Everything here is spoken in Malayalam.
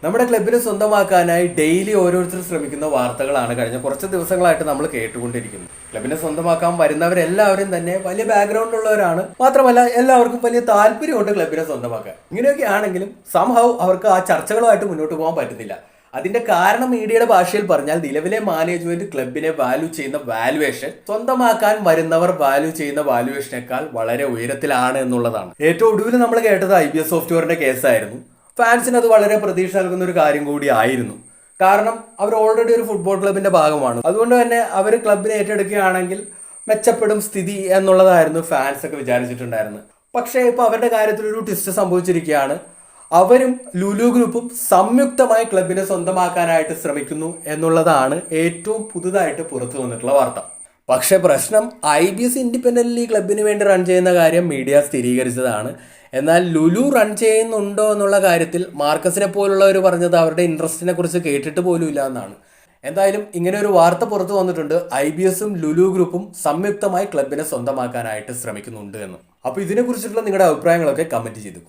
നമ്മുടെ ക്ലബിനെ സ്വന്തമാക്കാനായി ഡെയിലി ഓരോരുത്തർ ശ്രമിക്കുന്ന വാർത്തകളാണ് കഴിഞ്ഞ കുറച്ച് ദിവസങ്ങളായിട്ട് നമ്മൾ കേട്ടുകൊണ്ടിരിക്കുന്നത്. ക്ലബിനെ സ്വന്തമാക്കാൻ വരുന്നവരെല്ലാവരും തന്നെ വലിയ ബാക്ക്ഗ്രൗണ്ട് ഉള്ളവരാണ്. മാത്രമല്ല എല്ലാവർക്കും വലിയ താല്പര്യമുണ്ട് ക്ലബിനെ സ്വന്തമാക്കാൻ. ഇങ്ങനെയൊക്കെ ആണെങ്കിലും സംഹൗ അവർക്ക് ആ ചർച്ചകളുമായിട്ട് മുന്നോട്ട് പോകാൻ പറ്റുന്നില്ല. അതിന്റെ കാരണം മീഡിയയുടെ ഭാഷയിൽ പറഞ്ഞാൽ നിലവിലെ മാനേജ്മെന്റ് ക്ലബിനെ വാല്യൂ ചെയ്യുന്ന വാല്യുവേഷൻ സ്വന്തമാക്കാൻ വരുന്നവർ വാല്യൂ ചെയ്യുന്ന വാല്യുവേഷനേക്കാൾ വളരെ ഉയരത്തിലാണ് എന്നുള്ളതാണ്. ഏറ്റവും ഒടുവിൽ നമ്മൾ കേട്ടത് IBS സോഫ്റ്റ്വെയറിന്റെ കേസായിരുന്നു. ഫാൻസിന് അത് വളരെ പ്രതീക്ഷ നൽകുന്ന ഒരു കാര്യം കൂടി ആയിരുന്നു. കാരണം അവർ ഓൾറെഡി ഒരു ഫുട്ബോൾ ക്ലബിന്റെ ഭാഗമാണ്. അതുകൊണ്ട് തന്നെ അവർ ക്ലബിനെ ഏറ്റെടുക്കുകയാണെങ്കിൽ മെച്ചപ്പെടും സ്ഥിതി എന്നുള്ളതായിരുന്നു ഫാൻസ് ഒക്കെ വിചാരിച്ചിട്ടുണ്ടായിരുന്നത്. പക്ഷേ ഇപ്പൊ അവരുടെ കാര്യത്തിൽ ഒരു ട്വിസ്റ്റ് സംഭവിച്ചിരിക്കുകയാണ്. അവരും ലുലു ഗ്രൂപ്പും സംയുക്തമായി ക്ലബിനെ സ്വന്തമാക്കാനായിട്ട് ശ്രമിക്കുന്നു എന്നുള്ളതാണ് ഏറ്റവും പുതുതായിട്ട് പുറത്തു വന്നിട്ടുള്ള വാർത്ത. പക്ഷെ പ്രശ്നം IBS ഇൻഡിപെൻഡന്റ്ലി ക്ലബിന് വേണ്ടി റൺ ചെയ്യുന്ന കാര്യം മീഡിയ സ്ഥിരീകരിച്ചതാണ്. എന്നാൽ ലുലു റൺ ചെയ്യുന്നുണ്ടോ എന്നുള്ള കാര്യത്തിൽ മാർക്കസിനെ പോലുള്ളവർ പറഞ്ഞത് അവരുടെ ഇൻട്രസ്റ്റിനെ കുറിച്ച് കേട്ടിട്ട് പോലും ഇല്ല എന്നാണ്. എന്തായാലും ഇങ്ങനെ ഒരു വാർത്ത പുറത്തു വന്നിട്ടുണ്ട്. IBSഉം ലുലു ഗ്രൂപ്പും സംയുക്തമായി ക്ലബിനെ സ്വന്തമാക്കാനായിട്ട് ശ്രമിക്കുന്നുണ്ട് എന്ന്. അപ്പോൾ ഇതിനെക്കുറിച്ചിട്ടുള്ള നിങ്ങളുടെ അഭിപ്രായങ്ങളൊക്കെ കമന്റ് ചെയ്തു.